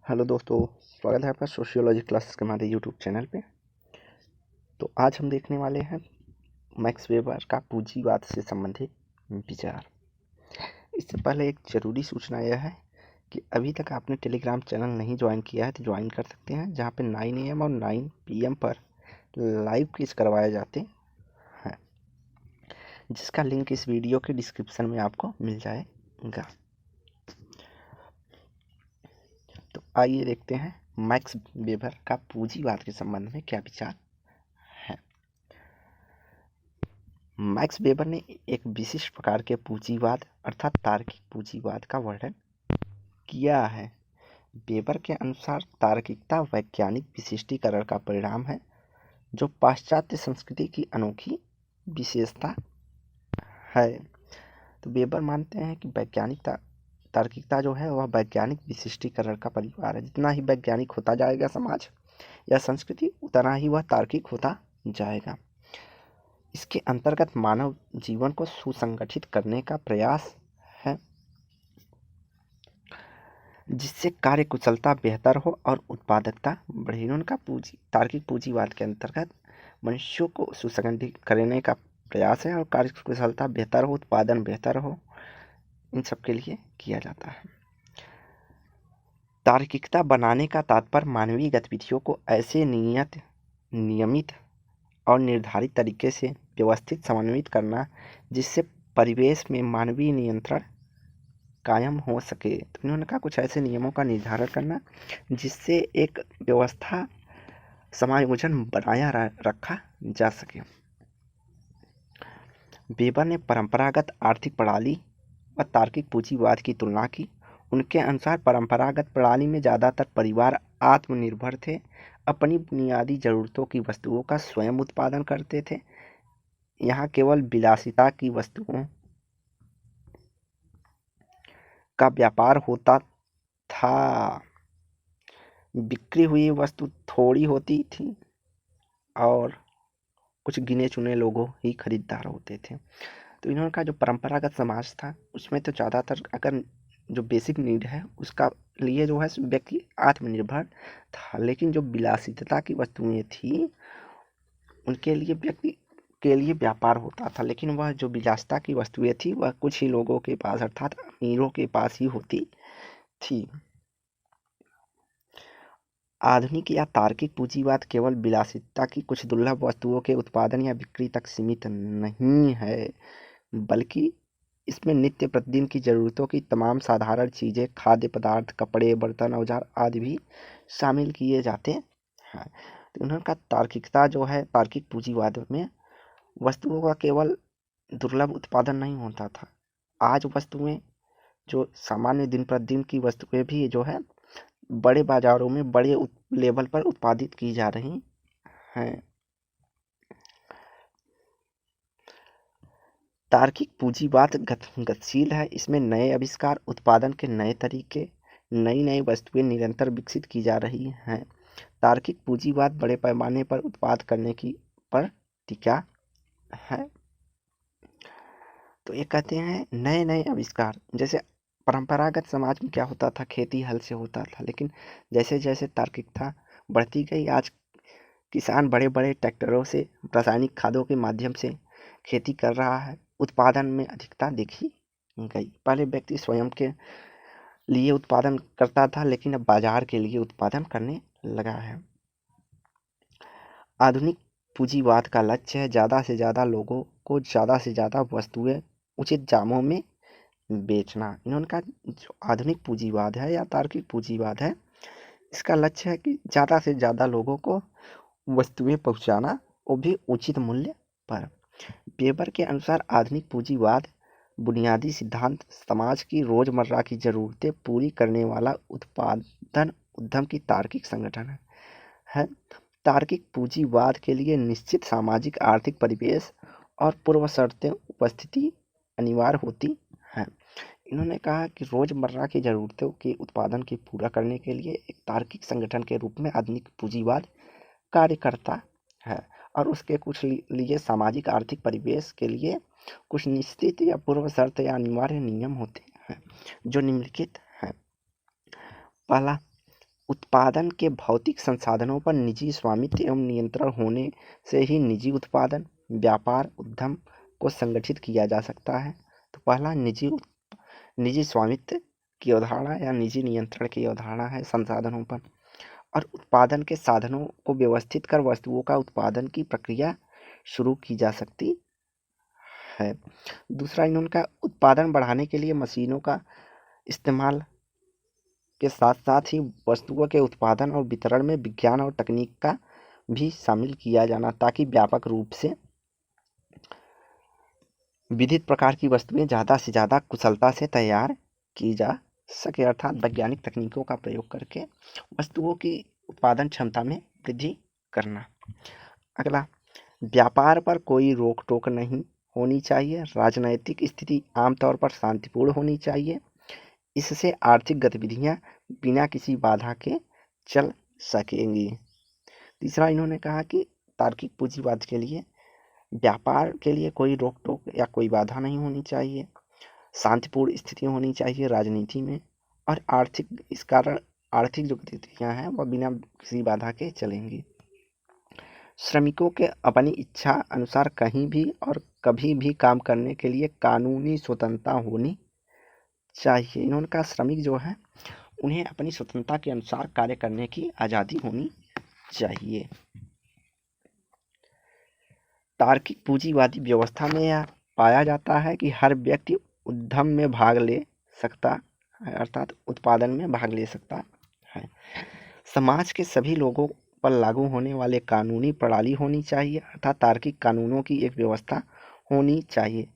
Hello दोस्तों, स्वागत है आपका सोशियोलॉजी क्लासेस के हमारे यूट्यूब चैनल पे। तो आज हम देखने वाले हैं मैक्स वेबर का पूंजीवाद से संबंधित विचार। इससे पहले एक ज़रूरी सूचना यह है कि अभी तक आपने टेलीग्राम चैनल नहीं ज्वाइन किया है तो ज्वाइन कर सकते हैं, जहां पे 9 AM और 9 PM पर लाइव क्विज करवाए जाते हैं, जिसका लिंक इस वीडियो के डिस्क्रिप्शन में आपको मिल जाएगा। तो आइए देखते हैं मैक्स वेबर का पूंजीवाद के संबंध में क्या विचार है। मैक्स वेबर ने एक विशिष्ट प्रकार के पूंजीवाद अर्थात तार्किक पूंजीवाद का वर्णन किया है। वेबर के अनुसार तार्किकता वैज्ञानिक विशिष्टीकरण का परिणाम है, जो पाश्चात्य संस्कृति की अनोखी विशेषता है। तो वेबर मानते हैं कि वैज्ञानिक तार्किकता जो है वह वैज्ञानिक विशिष्टीकरण का परिवार है। जितना ही वैज्ञानिक होता जाएगा समाज या संस्कृति, उतना ही वह तार्किक होता जाएगा। इसके अंतर्गत मानव जीवन को सुसंगठित करने का प्रयास है, जिससे कार्य कुशलता बेहतर हो और उत्पादकता बढ़े। उनका तार्किक पूंजीवाद के अंतर्गत मनुष्यों को सुसंगठित करने का प्रयास है और कार्य कुशलता बेहतर हो, उत्पादन बेहतर हो, इन सब के लिए किया जाता है। तार्किकता बनाने का तात्पर्य मानवीय गतिविधियों को ऐसे नियमित और निर्धारित तरीके से व्यवस्थित समन्वित करना जिससे परिवेश में मानवीय नियंत्रण कायम हो सके। तो इन्होंने कहा कुछ ऐसे नियमों का निर्धारण करना जिससे एक व्यवस्था समायोजन बनाया रखा जा सके। वेबर ने परंपरागत आर्थिक प्रणाली व तार्किक पूंजीवाद की तुलना की। उनके अनुसार परंपरागत प्रणाली में ज़्यादातर परिवार आत्मनिर्भर थे, अपनी बुनियादी ज़रूरतों की वस्तुओं का स्वयं उत्पादन करते थे। यहाँ केवल विलासिता की वस्तुओं का व्यापार होता था। बिक्री हुई वस्तु थोड़ी होती थी और कुछ गिने चुने लोगों ही खरीदार होते थे। तो इन्होंने कहा जो परंपरागत समाज था उसमें तो ज़्यादातर अगर जो बेसिक नीड है उसका लिए जो है व्यक्ति आत्मनिर्भर था, लेकिन जो विलासिता की वस्तुएं थी उनके लिए व्यक्ति के लिए व्यापार होता था, लेकिन वह जो विलासिता की वस्तुएं थी वह कुछ ही लोगों के पास अर्थात अमीरों के पास ही होती थी। आधुनिक या तार्किक पूंजीवाद केवल विलासिता की कुछ दुर्लभ वस्तुओं के उत्पादन या बिक्री तक सीमित नहीं है, बल्कि इसमें नित्य प्रतिदिन की ज़रूरतों की तमाम साधारण चीज़ें, खाद्य पदार्थ, कपड़े, बर्तन, औजार आदि भी शामिल किए जाते हैं। तो उन्होंने कहा तार्किकता जो है तार्किक पूंजीवाद में वस्तुओं का केवल दुर्लभ उत्पादन नहीं होता था। आज वस्तुएं जो सामान्य दिन प्रतिदिन की वस्तुएं भी जो है बड़े बाजारों में बड़े लेवल पर उत्पादित की जा रही हैं। तार्किक पूंजीवाद गतिशील है। इसमें नए आविष्कार, उत्पादन के नए तरीके, नई वस्तुएं निरंतर विकसित की जा रही हैं। तार्किक पूंजीवाद बड़े पैमाने पर उत्पाद करने की पर टिका है। तो ये कहते हैं नए आविष्कार। जैसे परंपरागत समाज में क्या होता था, खेती हल से होता था, लेकिन जैसे जैसे तार्किकता बढ़ती गई आज किसान बड़े बड़े ट्रैक्टरों से रासायनिक खादों के माध्यम से खेती कर रहा है। उत्पादन में अधिकता देखी गई। पहले व्यक्ति स्वयं के लिए उत्पादन करता था, लेकिन अब बाजार के लिए उत्पादन करने लगा है। आधुनिक पूंजीवाद का लक्ष्य है ज़्यादा से ज़्यादा लोगों को ज़्यादा से ज़्यादा वस्तुएं उचित दामों में बेचना। इन्होंने कहा जो आधुनिक पूंजीवाद है या तार्किक पूंजीवाद है, इसका लक्ष्य है कि ज़्यादा से ज़्यादा लोगों को वस्तुएं पहुंचाना, वो भी उचित मूल्य पर। वेबर के अनुसार आधुनिक पूंजीवाद बुनियादी सिद्धांत समाज की रोजमर्रा की जरूरतें पूरी करने वाला उत्पादन उद्यम की तार्किक संगठन है। तार्किक पूंजीवाद के लिए निश्चित सामाजिक आर्थिक परिवेश और पूर्व शर्तें उपस्थिति अनिवार्य होती हैं। इन्होंने कहा कि रोजमर्रा की जरूरतों के उत्पादन की पूरा करने के लिए एक तार्किक संगठन के रूप में आधुनिक पूंजीवाद कार्य करता है और उसके कुछ लिए सामाजिक आर्थिक परिवेश के लिए कुछ निश्चित या पूर्व शर्त या अनिवार्य नियम होते हैं जो निम्नलिखित हैं। पहला, उत्पादन के भौतिक संसाधनों पर निजी स्वामित्व एवं नियंत्रण होने से ही निजी उत्पादन, व्यापार, उद्यम को संगठित किया जा सकता है। तो पहला निजी स्वामित्व की अवधारणा या निजी नियंत्रण की अवधारणा है संसाधनों पर, और उत्पादन के साधनों को व्यवस्थित कर वस्तुओं का उत्पादन की प्रक्रिया शुरू की जा सकती है। दूसरा, इनका उत्पादन बढ़ाने के लिए मशीनों का इस्तेमाल के साथ साथ ही वस्तुओं के उत्पादन और वितरण में विज्ञान और तकनीक का भी शामिल किया जाना, ताकि व्यापक रूप से विविध प्रकार की वस्तुएं ज़्यादा से ज़्यादा कुशलता से तैयार की जा सके, अर्थात वैज्ञानिक तकनीकों का प्रयोग करके वस्तुओं की उत्पादन क्षमता में वृद्धि करना। अगला, व्यापार पर कोई रोक टोक नहीं होनी चाहिए। राजनैतिक स्थिति आमतौर पर शांतिपूर्ण होनी चाहिए। इससे आर्थिक गतिविधियां बिना किसी बाधा के चल सकेंगी। तीसरा, इन्होंने कहा कि तार्किक पूंजीवाद के लिए व्यापार के लिए कोई रोक टोक या कोई बाधा नहीं होनी चाहिए, शांतिपूर्ण स्थिति होनी चाहिए राजनीति में, और इस कारण आर्थिक जो गतिविधियाँ हैं वह बिना किसी बाधा के चलेंगी। श्रमिकों के अपनी इच्छा अनुसार कहीं भी और कभी भी काम करने के लिए कानूनी स्वतंत्रता होनी चाहिए। इन्होंने कहा श्रमिक जो है उन्हें अपनी स्वतंत्रता के अनुसार कार्य करने की आज़ादी होनी चाहिए। तार्किक पूंजीवादी व्यवस्था में यह पाया जाता है कि हर व्यक्ति उद्यम में भाग ले सकता है, अर्थात उत्पादन में भाग ले सकता है। समाज के सभी लोगों पर लागू होने वाले कानूनी प्रणाली होनी चाहिए, अर्थात तार्किक कानूनों की एक व्यवस्था होनी चाहिए।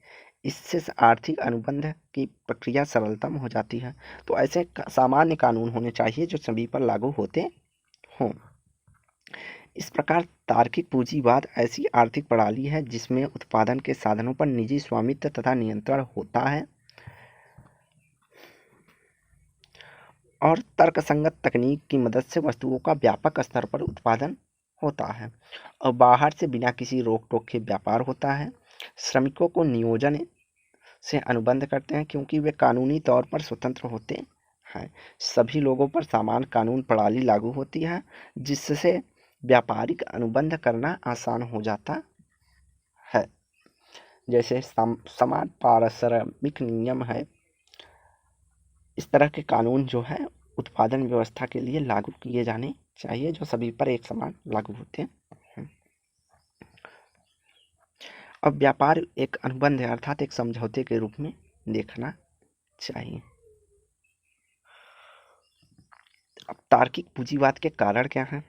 इससे आर्थिक अनुबंध की प्रक्रिया सरलतम हो जाती है। तो ऐसे सामान्य कानून होने चाहिए जो सभी पर लागू होते हों। इस प्रकार तार्किक पूंजीवाद ऐसी आर्थिक प्रणाली है जिसमें उत्पादन के साधनों पर निजी स्वामित्व तथा नियंत्रण होता है और तर्कसंगत तकनीक की मदद से वस्तुओं का व्यापक स्तर पर उत्पादन होता है और बाहर से बिना किसी रोक टोक के व्यापार होता है। श्रमिकों को नियोजन से अनुबंध करते हैं क्योंकि वे कानूनी तौर पर स्वतंत्र होते हैं। सभी लोगों पर समान कानून प्रणाली लागू होती है जिससे व्यापारिक अनुबंध करना आसान हो जाता है। जैसे समान पारिश्रमिक नियम है, इस तरह के कानून जो है उत्पादन व्यवस्था के लिए लागू किए जाने चाहिए जो सभी पर एक समान लागू होते हैं। अब व्यापार एक अनुबंध है, अर्थात एक समझौते के रूप में देखना चाहिए। अब तार्किक पूंजीवाद के कारण क्या हैं?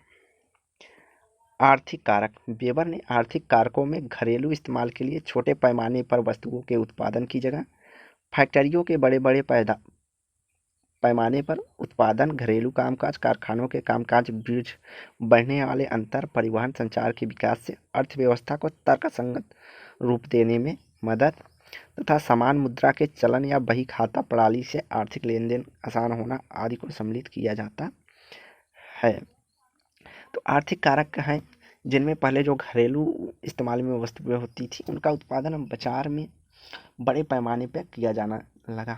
आर्थिक कारक। वेबर ने आर्थिक कारकों में घरेलू इस्तेमाल के लिए छोटे पैमाने पर वस्तुओं के उत्पादन की जगह फैक्ट्रियों के बड़े बड़े पैमाने पर उत्पादन, घरेलू कामकाज, कारखानों के कामकाज बीच बढ़ने वाले अंतर, परिवहन, संचार के विकास से अर्थव्यवस्था को तर्कसंगत रूप देने में मदद तथा समान मुद्रा के चलन या बही खाता प्रणाली से आर्थिक लेन देन आसान होना आदि को सम्मिलित किया जाता है। तो आर्थिक कारक हैं जिनमें पहले जो घरेलू इस्तेमाल में वस्तुएं होती थी उनका उत्पादन बाजार में बड़े पैमाने पर किया जाना लगा,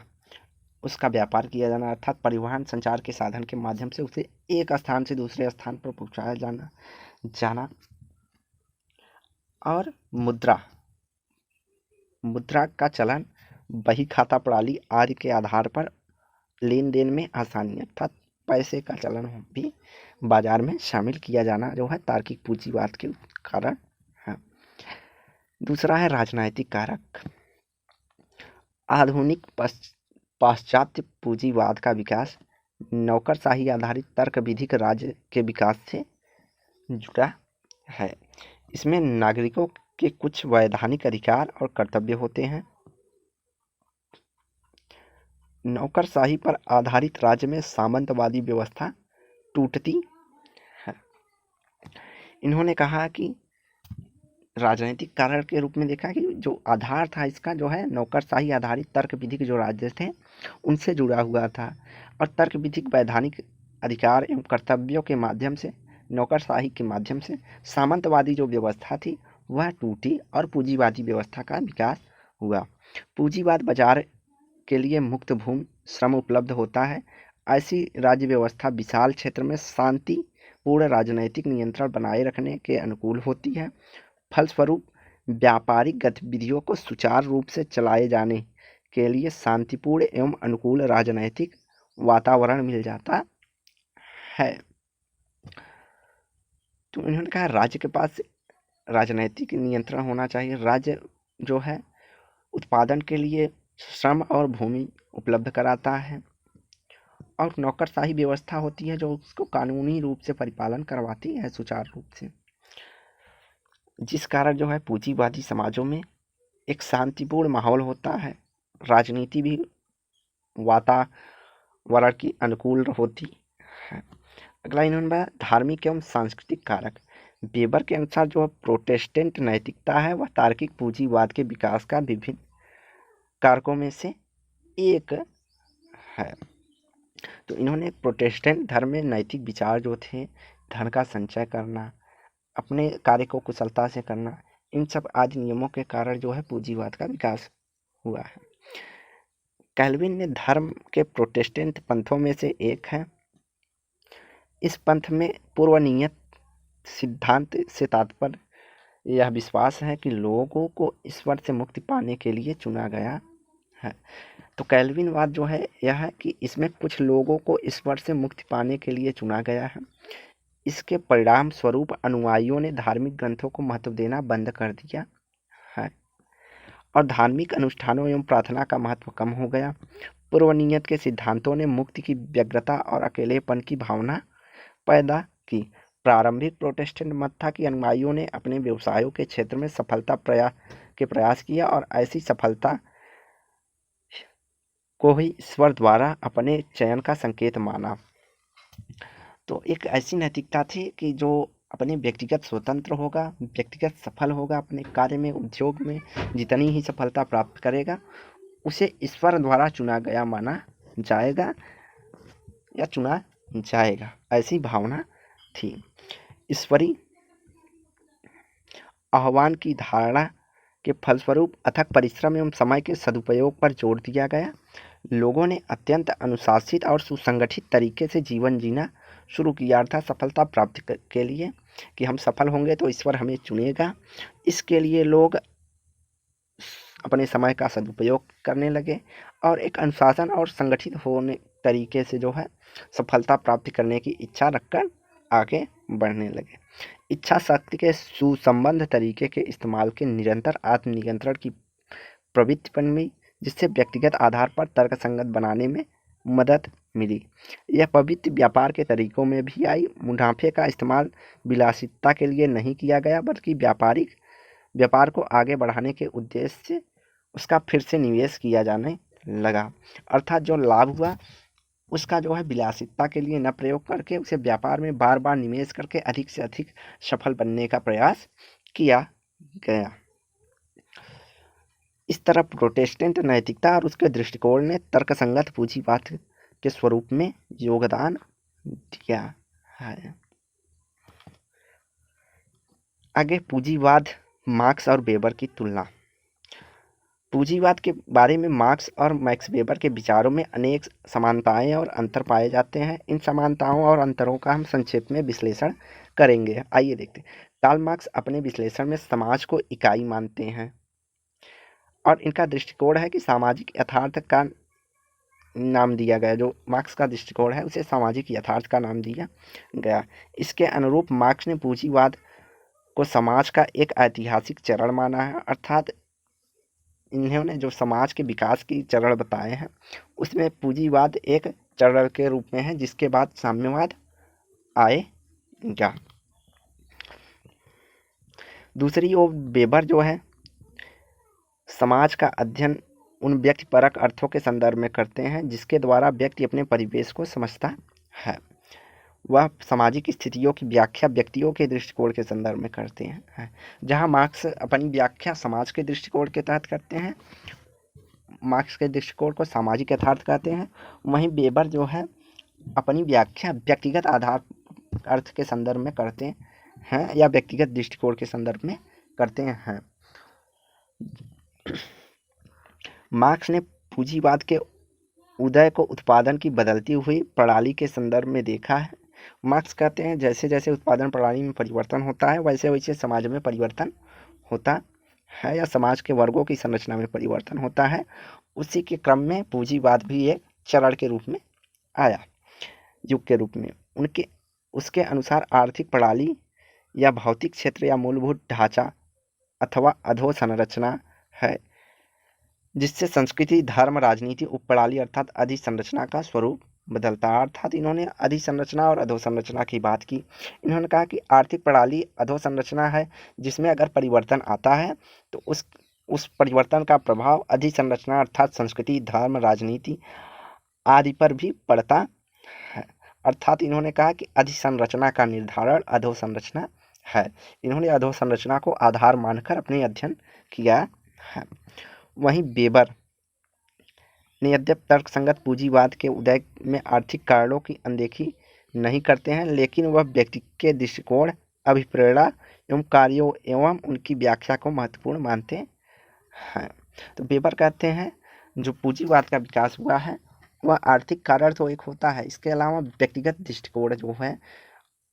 उसका व्यापार किया जाना, अर्थात परिवहन संचार के साधन के माध्यम से उसे एक स्थान से दूसरे स्थान पर पहुंचाया जाना और मुद्रा का चलन, बही खाता प्रणाली आदि के आधार पर लेन देन में आसानी अर्थात पैसे का चलन भी बाजार में शामिल किया जाना जो है तार्किक पूंजीवाद के कारण है। दूसरा है राजनैतिक कारक। आधुनिक पाश्चात्य पूंजीवाद का विकास नौकरशाही आधारित तर्क विधिक राज्य के विकास से जुड़ा है। इसमें नागरिकों के कुछ वैधानिक अधिकार और कर्तव्य होते हैं। नौकरशाही पर आधारित राज्य में सामंतवादी व्यवस्था टूटती है। इन्होंने कहा कि राजनीतिक कारण के रूप में देखा कि जो आधार था इसका जो है नौकरशाही आधारित तर्क विधिक जो राज्य थे उनसे जुड़ा हुआ था और तर्क विधिक वैधानिक अधिकार एवं कर्तव्यों के माध्यम से नौकरशाही के माध्यम से सामंतवादी जो व्यवस्था थी वह टूटी और पूंजीवादी व्यवस्था का विकास हुआ। पूंजीवाद बाजार के लिए मुक्त भूमि श्रम उपलब्ध होता है ऐसी राज्य व्यवस्था विशाल क्षेत्र में शांतिपूर्ण राजनैतिक नियंत्रण बनाए रखने के अनुकूल होती है। फलस्वरूप व्यापारिक गतिविधियों को सुचारू रूप से चलाए जाने के लिए शांतिपूर्ण एवं अनुकूल राजनैतिक वातावरण मिल जाता है। तो इन्होंने कहा राज्य के पास राजनैतिक नियंत्रण होना चाहिए। राज्य जो है उत्पादन के लिए श्रम और भूमि उपलब्ध कराता है और नौकरशाही व्यवस्था होती है जो उसको कानूनी रूप से परिपालन करवाती है सुचारू रूप से, जिस कारण जो है पूंजीवादी समाजों में एक शांतिपूर्ण माहौल होता है। राजनीति भी वातावरण की अनुकूल होती है। अगला इन्होंने बताया धार्मिक एवं सांस्कृतिक कारक। वेबर के अनुसार जो प्रोटेस्टेंट नैतिकता है वह तार्किक पूंजीवाद के विकास का विभिन्न कारकों में से एक है। तो इन्होंने प्रोटेस्टेंट धर्म में नैतिक विचार जो थे, धन का संचय करना, अपने कार्य को कुशलता से करना, इन सब आदि नियमों के कारण जो है पूंजीवाद का विकास हुआ है। कैल्विन ने धर्म के प्रोटेस्टेंट पंथों में से एक है। इस पंथ में पूर्वनियत सिद्धांत से तात्पर्य यह विश्वास है कि लोगों को ईश्वर से मुक्ति पाने के लिए चुना गया है। तो कैल्विनवाद जो है यह है कि इसमें कुछ लोगों को ईश्वर से मुक्ति पाने के लिए चुना गया है। इसके परिणाम स्वरूप अनुयायियों ने धार्मिक ग्रंथों को महत्व देना बंद कर दिया है और धार्मिक अनुष्ठानों एवं प्रार्थना का महत्व कम हो गया। पूर्वनियत के सिद्धांतों ने मुक्ति की व्यग्रता और अकेलेपन की भावना पैदा की। प्रारंभिक प्रोटेस्टेंट मत था कि अनुयायियों ने अपने व्यवसायों के क्षेत्र में सफलता प्रयास किया और ऐसी सफलता को ही ईश्वर द्वारा अपने चयन का संकेत माना। तो एक ऐसी नैतिकता थी कि जो अपने व्यक्तिगत स्वतंत्र होगा, व्यक्तिगत सफल होगा, अपने कार्य में, उद्योग में जितनी ही सफलता प्राप्त करेगा उसे ईश्वर द्वारा चुना गया माना जाएगा या चुना जाएगा, ऐसी भावना थी। ईश्वरी आह्वान की धारणा के फलस्वरूप अथक परिश्रम एवं समय के सदुपयोग पर जोर दिया गया। लोगों ने अत्यंत अनुशासित और सुसंगठित तरीके से जीवन जीना शुरू किया था सफलता प्राप्ति के लिए, कि हम सफल होंगे तो ईश्वर हमें चुनेगा। इसके लिए लोग अपने समय का सदुपयोग करने लगे और एक अनुशासन और संगठित होने तरीके से जो है सफलता प्राप्ति करने की इच्छा रखकर आगे बढ़ने लगे। इच्छा शक्ति के सुसंबद्ध तरीके के इस्तेमाल के निरंतर आत्मनियंत्रण की प्रवृत्ति बनी, जिससे व्यक्तिगत आधार पर तर्कसंगत बनाने में मदद मिली। यह पवित्र व्यापार के तरीकों में भी आई। मुनाफे का इस्तेमाल विलासिता के लिए नहीं किया गया, बल्कि व्यापार को आगे बढ़ाने के उद्देश्य से उसका फिर से निवेश किया जाने लगा। अर्थात जो लाभ हुआ उसका जो है विलासिता के लिए न प्रयोग करके उसे व्यापार में बार बार निवेश करके अधिक से अधिक सफल बनने का प्रयास किया गया। इस तरह प्रोटेस्टेंट नैतिकता और उसके दृष्टिकोण ने तर्कसंगत पूंजीवाद के स्वरूप में योगदान दिया है। आगे पूंजीवाद, मार्क्स और वेबर की तुलना। पूंजीवाद के बारे में मार्क्स और मैक्स वेबर के विचारों में अनेक समानताएं और अंतर पाए जाते हैं। इन समानताओं और अंतरों का हम संक्षेप में विश्लेषण करेंगे। आइए देखते हैं। कार्ल मार्क्स अपने विश्लेषण में समाज को इकाई मानते हैं और इनका दृष्टिकोण है कि सामाजिक यथार्थ का नाम दिया गया, जो मार्क्स का दृष्टिकोण है उसे सामाजिक यथार्थ का नाम दिया गया। इसके अनुरूप मार्क्स ने पूंजीवाद को समाज का एक ऐतिहासिक चरण माना है। अर्थात इन्होंने जो समाज के विकास की चरण बताए हैं उसमें पूंजीवाद एक चरण के रूप में है, जिसके बाद साम्यवाद आएगा। दूसरी ओर वेबर जो है समाज का अध्ययन उन व्यक्तिपरक अर्थों के संदर्भ में करते हैं जिसके द्वारा व्यक्ति अपने परिवेश को समझता है। वह सामाजिक स्थितियों की व्याख्या व्यक्तियों के दृष्टिकोण के संदर्भ में करते हैं। जहाँ मार्क्स अपनी व्याख्या समाज के दृष्टिकोण के तहत करते हैं, मार्क्स के दृष्टिकोण को सामाजिक यथार्थ कहते हैं, वहीं वेबर जो है अपनी व्याख्या व्यक्तिगत आधार अर्थ के संदर्भ में करते हैं या व्यक्तिगत दृष्टिकोण के संदर्भ में करते हैं। मार्क्स ने पूंजीवाद के उदय को उत्पादन की बदलती हुई प्रणाली के संदर्भ में देखा है। मार्क्स कहते हैं जैसे जैसे उत्पादन प्रणाली में परिवर्तन होता है वैसे वैसे समाज में परिवर्तन होता है या समाज के वर्गों की संरचना में परिवर्तन होता है। उसी के क्रम में पूंजीवाद भी एक चरण के रूप में आया, युग के रूप में। उनके उसके अनुसार आर्थिक प्रणाली या भौतिक क्षेत्र या मूलभूत ढांचा अथवा अधोसंरचना है जिससे संस्कृति, धर्म, राजनीति, उपप्रणाली अर्थात अधिसंरचना का स्वरूप बदलता है। अर्थात इन्होंने अधिसंरचना और अधोसंरचना की बात की। इन्होंने कहा कि आर्थिक प्रणाली अधोसंरचना है जिसमें अगर परिवर्तन आता है तो उस परिवर्तन का प्रभाव अधिसंरचना अर्थात संस्कृति, धर्म, राजनीति आदि पर भी पड़ता है। अर्थात इन्होंने कहा कि अधिसंरचना का निर्धारण अधोसंरचना है। इन्होंने अधोसंरचना को आधार मानकर अपने अध्ययन किया है। वहीं वेबर ने यद्यप तर्कसंगत पूंजीवाद के उदय में आर्थिक कारणों की अनदेखी नहीं करते हैं, लेकिन वह व्यक्ति के दृष्टिकोण, अभिप्रेरणा एवं कार्यों एवं उनकी व्याख्या को महत्वपूर्ण मानते हैं। तो वेबर कहते हैं जो पूंजीवाद का विकास हुआ है वह आर्थिक कारण तो एक होता है, इसके अलावा व्यक्तिगत दृष्टिकोण जो है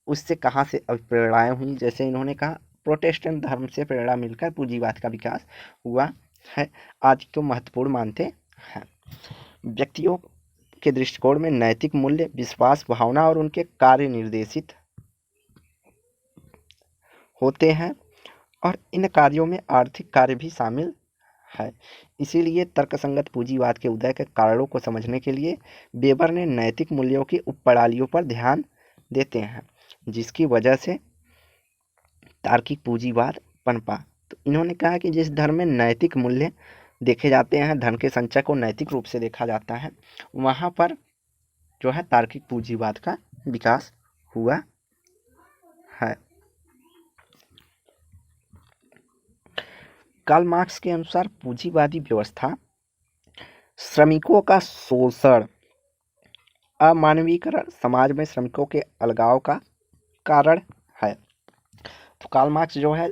उससे कहाँ से अभिप्रेरणाएं हुई। जैसे इन्होंने कहा प्रोटेस्टेंट धर्म से प्रेरणा मिलकर पूंजीवाद का विकास हुआ है आदि को महत्वपूर्ण मानते हैं। व्यक्तियों के दृष्टिकोण में नैतिक मूल्य, विश्वास, भावना और उनके कार्य निर्देशित होते हैं और इन कार्यों में आर्थिक कार्य भी शामिल है। इसीलिए तर्कसंगत पूंजीवाद के उदय के कारणों को समझने के लिए वेबर ने नैतिक मूल्यों की उपप्रणालियों पर ध्यान देते हैं जिसकी वजह से तार्किक पूंजीवाद पनपा। तो इन्होंने कहा कि जिस धर्म में नैतिक मूल्य देखे जाते हैं, धन के संचय को नैतिक रूप से देखा जाता है, वहाँ पर जो है तार्किक पूंजीवाद का विकास हुआ है। कार्ल मार्क्स के अनुसार पूंजीवादी व्यवस्था श्रमिकों का शोषण, अमानवीकरण, समाज में श्रमिकों के अलगाव का कारण है। तो कार्ल मार्क्स जो है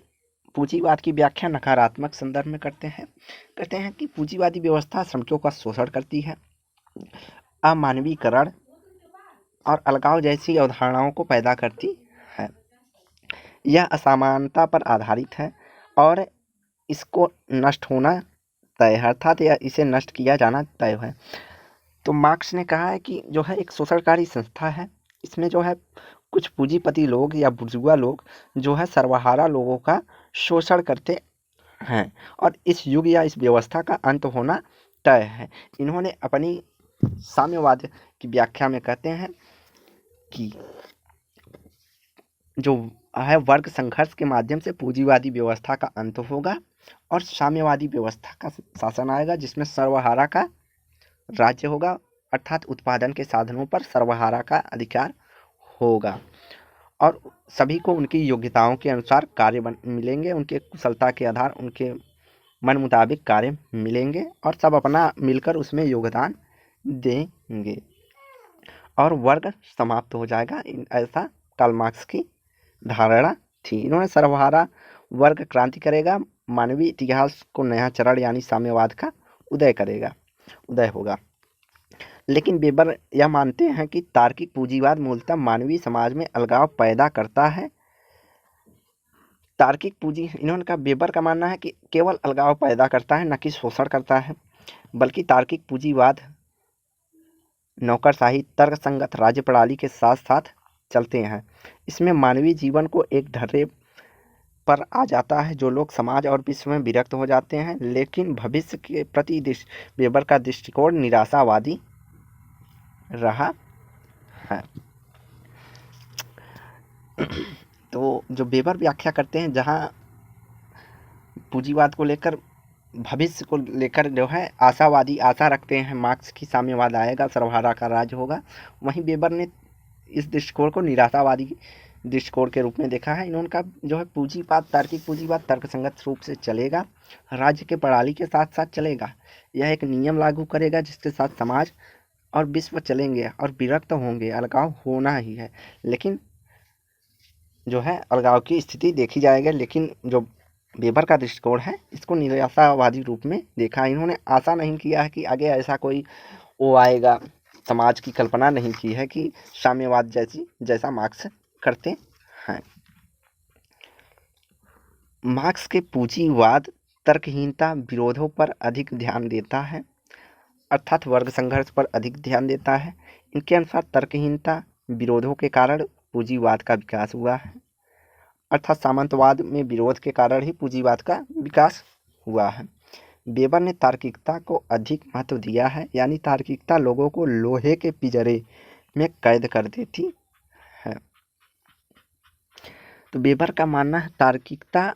पूंजीवाद की व्याख्या नकारात्मक संदर्भ में करते हैं कि पूंजीवादी व्यवस्था श्रमिकों का शोषण करती है, अमानवीकरण और अलगाव जैसी अवधारणाओं को पैदा करती है। यह असमानता पर आधारित है और इसको नष्ट होना तय है, अर्थात या इसे नष्ट किया जाना तय है। तो मार्क्स ने कहा है कि जो है एक शोषणकारी संस्था है, इसमें जो है कुछ पूंजीपति लोग या बुर्जुआ लोग जो है सर्वहारा लोगों का शोषण करते हैं और इस युग या इस व्यवस्था का अंत होना तय है। इन्होंने अपनी साम्यवाद की व्याख्या में कहते हैं कि जो है वर्ग संघर्ष के माध्यम से पूंजीवादी व्यवस्था का अंत होगा और साम्यवादी व्यवस्था का शासन आएगा जिसमें सर्वहारा का राज्य होगा, अर्थात उत्पादन के साधनों पर सर्वहारा का अधिकार होगा और सभी को उनकी योग्यताओं के अनुसार कार्य मिलेंगे, उनके कुशलता के आधार उनके मन मुताबिक कार्य मिलेंगे और सब अपना मिलकर उसमें योगदान देंगे और वर्ग समाप्त हो जाएगा। ऐसा कार्ल मार्क्स की धारणा थी। इन्होंने सर्वहारा वर्ग क्रांति करेगा, मानवीय इतिहास को नया चरण यानी साम्यवाद का उदय होगा। लेकिन वेबर यह मानते हैं कि तार्किक पूंजीवाद मूलतः मानवीय समाज में अलगाव पैदा करता है। तार्किक पूंजी इन्होंने कहा वेबर का मानना है कि केवल अलगाव पैदा करता है, न कि शोषण करता है, बल्कि तार्किक पूंजीवाद नौकरशाही तर्कसंगत राज्य प्रणाली के साथ साथ चलते हैं। इसमें मानवीय जीवन को एक ढर्रे पर आ जाता है जो लोग समाज और विश्व में विरक्त हो जाते हैं, लेकिन भविष्य के प्रति वेबर का दृष्टिकोण निराशावादी रहा है। तो जो वेबर व्याख्या करते हैं जहाँ पूंजीवाद को लेकर भविष्य को लेकर जो है आशावादी आशा रखते हैं, मार्क्स की साम्यवाद आएगा, सर्वहारा का राज होगा, वहीं वेबर ने इस दृष्टिकोण को निराशावादी दृष्टिकोण के रूप में देखा है। इन्होंने कहा जो है पूंजीवाद तार्किक पूंजीवाद तर्कसंगत रूप से चलेगा, राज्य के प्रणाली के साथ साथ चलेगा, यह एक नियम लागू करेगा जिसके साथ समाज और विश्व चलेंगे और विरक्त होंगे, अलगाव होना ही है, लेकिन जो है अलगाव की स्थिति देखी जाएगी। लेकिन जो वेबर का दृष्टिकोण है इसको निराशावादी रूप में देखा। इन्होंने आशा नहीं किया है कि आगे ऐसा कोई वो आएगा। समाज की कल्पना नहीं की है कि साम्यवाद जैसा मार्क्स करते हैं। मार्क्स के पूंजीवाद तर्कहीनता विरोधों पर अधिक ध्यान देता है, अर्थात वर्ग संघर्ष पर अधिक ध्यान देता है। इनके अनुसार तर्कहीनता विरोधों के कारण पूंजीवाद का विकास हुआ है, अर्थात सामंतवाद में विरोध के कारण ही पूंजीवाद का विकास हुआ है। वेबर ने तार्किकता को अधिक महत्व दिया है, यानी तार्किकता लोगों को लोहे के पिंजरे में कैद कर देती है। तो वेबर का मानना है तार्किकता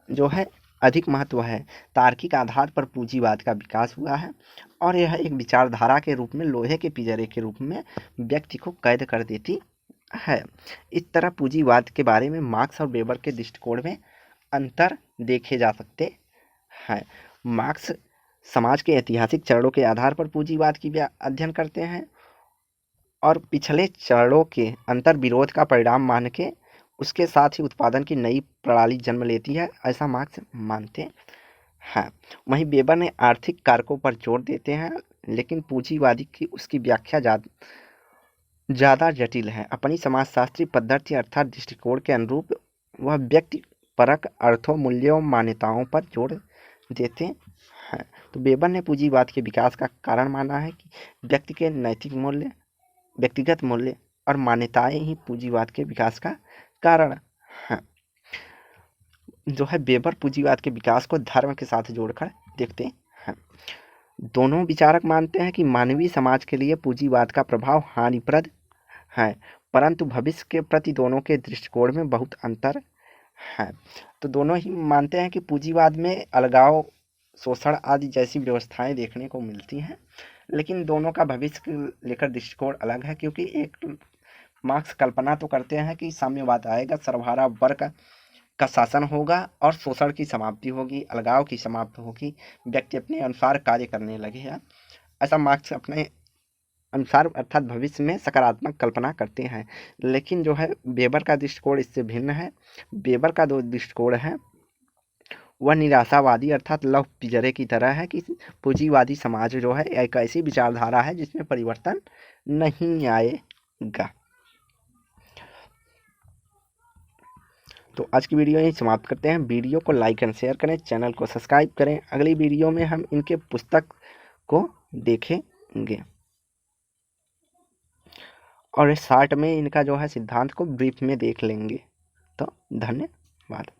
जो है अधिक महत्व है, तार्किक आधार पर पूंजीवाद का विकास हुआ है और यह एक विचारधारा के रूप में लोहे के पिंजरे के रूप में व्यक्ति को कैद कर देती है। इस तरह पूंजीवाद के बारे में मार्क्स और वेबर के दृष्टिकोण में अंतर देखे जा सकते हैं। मार्क्स समाज के ऐतिहासिक चरणों के आधार पर पूंजीवाद की अध्ययन करते हैं और पिछले चरणों के अंतर विरोध का परिणाम मान के उसके साथ ही उत्पादन की नई प्रणाली जन्म लेती है, ऐसा मार्क्स मानते हैं। वहीं वेबर ने आर्थिक कारकों पर जोर देते हैं, लेकिन पूंजीवादी की उसकी व्याख्या ज़्यादा जटिल है। अपनी समाजशास्त्री पद्धति अर्थात दृष्टिकोण के अनुरूप वह व्यक्ति परक अर्थों, मूल्यों, मान्यताओं पर जोर देते हैं। तो वेबर ने पूंजीवाद के विकास का कारण माना है कि व्यक्ति के नैतिक मूल्य, व्यक्तिगत मूल्य और मान्यताएं ही पूंजीवाद के विकास का कारण है। जो है वेबर पूंजीवाद के विकास को धर्म के साथ जोड़कर देखते हैं। दोनों विचारक मानते हैं कि मानवीय समाज के लिए पूंजीवाद का प्रभाव हानिप्रद है, परंतु भविष्य के प्रति दोनों के दृष्टिकोण में बहुत अंतर है। तो दोनों ही मानते हैं कि पूंजीवाद में अलगाव, शोषण आदि जैसी व्यवस्थाएं देखने को मिलती हैं, लेकिन दोनों का भविष्य को लेकर दृष्टिकोण अलग है, क्योंकि एक मार्क्स कल्पना तो करते हैं कि साम्यवाद आएगा, सर्वहारा वर्ग का शासन होगा और शोषण की समाप्ति होगी, अलगाव की समाप्ति होगी, व्यक्ति अपने अनुसार कार्य करने लगेगा। ऐसा मार्क्स अपने अनुसार अर्थात भविष्य में सकारात्मक कल्पना करते हैं। लेकिन जो है वेबर का दृष्टिकोण इससे भिन्न है। वेबर का दो दृष्टिकोण है, वह निराशावादी अर्थात लौह पिंजरे की तरह है कि पूंजीवादी समाज जो है एक ऐसी विचारधारा है जिसमें परिवर्तन नहीं आएगा। तो आज की वीडियो यही समाप्त करते हैं। वीडियो को लाइक एंड शेयर करें, चैनल को सब्सक्राइब करें। अगली वीडियो में हम इनके पुस्तक को देखेंगे और शॉर्ट में इनका जो है सिद्धांत को ब्रीफ में देख लेंगे। तो धन्यवाद।